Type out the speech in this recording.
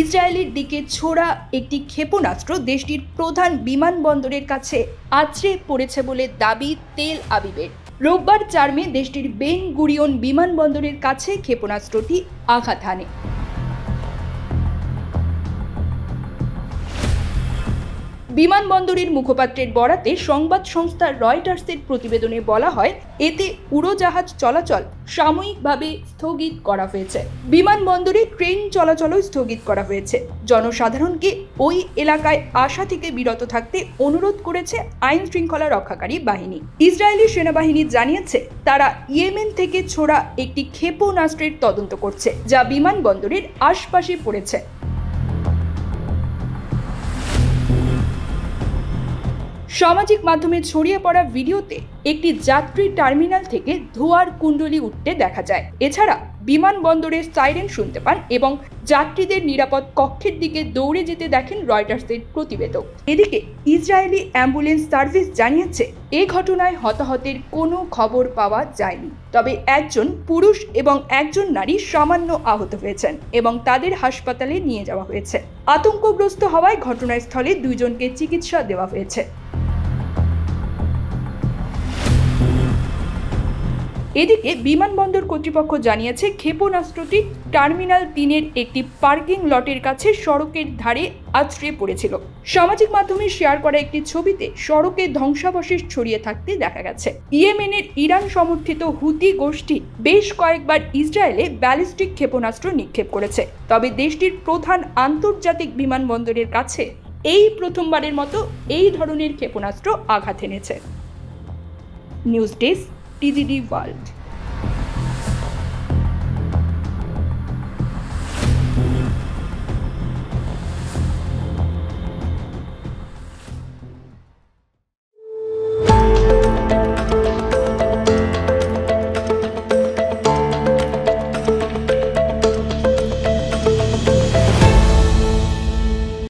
ইসরায়েলের দিকে ছোড়া একটি ক্ষেপণাস্ত্র দেশটির প্রধান বিমানবন্দরের কাছে আছড়ে পড়েছে বলে দাবি তেল আবিবের। রোববার 4 মে দেশটির বেন গুরিয়ন বিমানবন্দরের কাছে ক্ষেপণাস্ত্রটি আঘাত হানে। বিমানবন্দরের মুখপাত্রের বরাতে সংবাদ সংস্থা রয়টার্সের প্রতিবেদনে বলা হয়, এতে উড়োজাহাজ চলাচল সাময়িকভাবে স্থগিত করা হয়েছে। বিমানবন্দরে ট্রেন চলাচলও স্থগিত করা হয়েছে। জনসাধারণকে ওই এলাকায় আসা থেকে বিরত থাকতে অনুরোধ করেছে আইন শৃঙ্খলা রক্ষাকারী বাহিনী। ইসরায়েলি সেনাবাহিনী জানিয়েছে তারা ইয়েমেন থেকে ছোড়া একটি ক্ষেপণাস্ত্রের তদন্ত করছে, যা বিমানবন্দরের আশপাশে পড়েছে। সামাজিক মাধ্যমে ছড়িয়ে পড়া ভিডিওতে একটি যাত্রী টার্মিনাল থেকে ধোঁয়ার কুণ্ডলী উঠতে দেখা যায়। এছাড়া বিমানবন্দরের সাইরেন শুনতে পান এবং যাত্রীদের নিরাপদ কক্ষের দিকে দৌড়ে যেতে দেখেন রয়টার্সের প্রতিবেদক। এদিকে ইসরায়েলি অ্যাম্বুলেন্স সার্ভিস জানিয়েছে এই ঘটনায় হতাহতের কোনো খবর পাওয়া যায়নি। তবে একজন পুরুষ এবং একজন নারী সামান্য আহত হয়েছেন এবং তাদের হাসপাতালে নিয়ে যাওয়া হয়েছে। আতঙ্কগ্রস্ত হওয়ায় ঘটনাস্থলে 2 জনকে চিকিৎসা দেওয়া হয়েছে। এদিকে বিমানবন্দর কর্তৃপক্ষ জানিয়েছে ক্ষেপণাস্ত্রটি টার্মিনাল 3-এর একটি পার্কিং লটের কাছে সড়কের ধারে আছড়ে পড়েছিল। সামাজিক মাধ্যমে শেয়ার করা একটি ছবিতে সড়কে ধ্বংসাবশেষ ছড়িয়ে থাকতে দেখা গেছে। ইয়েমেনের ইরান সমর্থিত হুতি গোষ্ঠী বেশ কয়েকবার ইসরায়েলে ব্যালিস্টিক ক্ষেপণাস্ত্র নিক্ষেপ করেছে, তবে দেশটির প্রধান আন্তর্জাতিক বিমানবন্দরের কাছে এই প্রথমবারের মতো এই ধরনের ক্ষেপণাস্ত্র আঘাত এনেছে। News desk, TGD World।